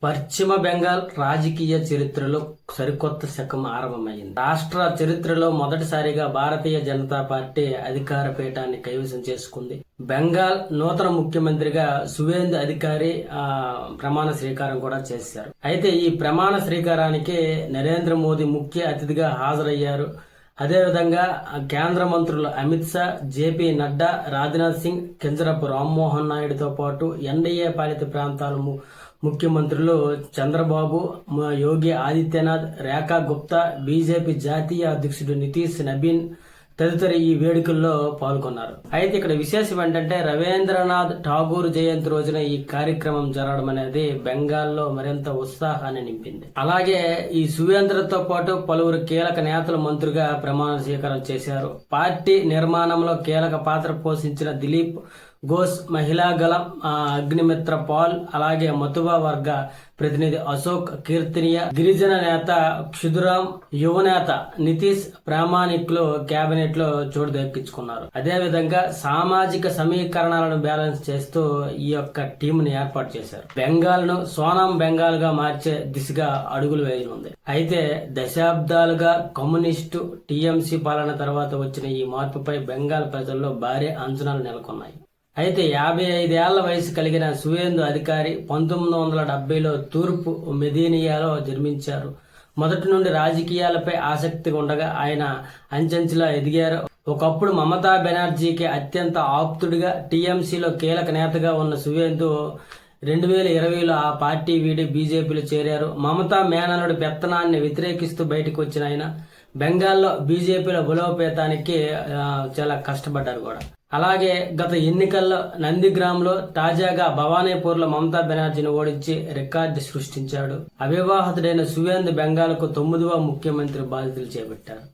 పశ్చిమ బెంగాల్ రాజకీయ చరిత్రలో సరికొత్త శకం ఆరంభమైంది. రాష్ట్ర చరిత్రలో మొదటిసారిగా భారతీయ జనతా పార్టీ అధికార పీఠాన్ని కైవసం చేసుకుంది. బెంగాల్ నూతన ముఖ్యమంత్రిగా సువేందు అధికారి ప్రమాణ స్వీకారం కూడా చేశారు. అయితే ఈ ప్రమాణ స్వీకారానికి నరేంద్ర మోదీ ముఖ్య అతిథిగా హాజరయ్యారు. అదేవిధంగా కేంద్ర మంత్రులు అమిత్ షా, జేపీ నడ్డా, రాజ్నాథ్ సింగ్, కింజరపు రామ్మోహన్ నాయుడుతో పాటు ఎన్డీఏ పాలిత ప్రాంతాల ముఖ్యమంత్రులు చంద్రబాబు, యోగి ఆదిత్యనాథ్, రేఖా గుప్తా, బీజేపీ జాతీయ అధ్యక్షుడు నితీష్ నబీన్ తదితర ఈ వేడుకల్లో పాల్గొన్నారు. అయితే ఇక్కడ విశేషం ఏంటంటే రవీంద్రనాథ్ ఠాగూర్ జయంతి రోజున ఈ కార్యక్రమం జరగడం అనేది బెంగాల్లో మరింత ఉత్సాహాన్ని నింపింది. అలాగే ఈ సువేంద్రతో పాటు పలువురు కీలక నేతలు మంత్రులుగా ప్రమాణ స్వీకారం చేశారు. పార్టీ నిర్మాణంలో కీలక పాత్ర పోషించిన దిలీప్ ఘోష్, మహిళా గలం అగ్నిమిత్ర పాల్, అలాగే మతువా వర్గ ప్రతినిధి అశోక్ కీర్తనీయ, గిరిజన నేత క్షుదురాం, యువనేత నితీష్ ప్రామాణిక్ లో కేబినెట్ లో చోటు దక్కించుకున్నారు. అదేవిధంగా సామాజిక సమీకరణాలను బ్యాలెన్స్ చేస్తూ ఈ యొక్క టీంను ఏర్పాటు చేశారు. బెంగాల్ ను సోనాం బెంగాల్ గా మార్చే దిశగా అడుగులు వేయనుంది. అయితే దశాబ్దాలుగా కమ్యూనిస్టు టీఎంసీ పాలన తర్వాత వచ్చిన ఈ మార్పుపై బెంగాల్ ప్రజల్లో భారీ అంచనాలు నెలకొన్నాయి. అయితే 55 ఏళ్ల వయసు కలిగిన సువేందు అధికారి 1970లో తూర్పు మెదినియాలో జన్మించారు. మొదటి నుండి రాజకీయాలపై ఆసక్తి ఉండగా ఆయన అంచెంచెలా ఎదిగారు. ఒకప్పుడు మమతా బెనర్జీకి అత్యంత ఆప్తుడిగా, టీఎంసీలో కీలక నేతగా ఉన్న సువేందు 2020లో ఆ పార్టీ వీడి బీజేపీలో చేరారు. మమతా మేనల్లుడి పెత్తనాన్ని వ్యతిరేకిస్తూ బయటకు వచ్చిన ఆయన బెంగాల్లో బీజేపీలో బలోపేతానికి చాలా కష్టపడ్డారు కూడా. అలాగే గత ఎన్నికల్లో నందిగ్రామ్లో, తాజాగా భవానీపూర్లో మమతా బెనర్జీని ఓడించి రికార్డు సృష్టించాడు. అవివాహితుడైన సువేందు బెంగాల్కు 9వ ముఖ్యమంత్రి బాధ్యతలు చేపట్టారు.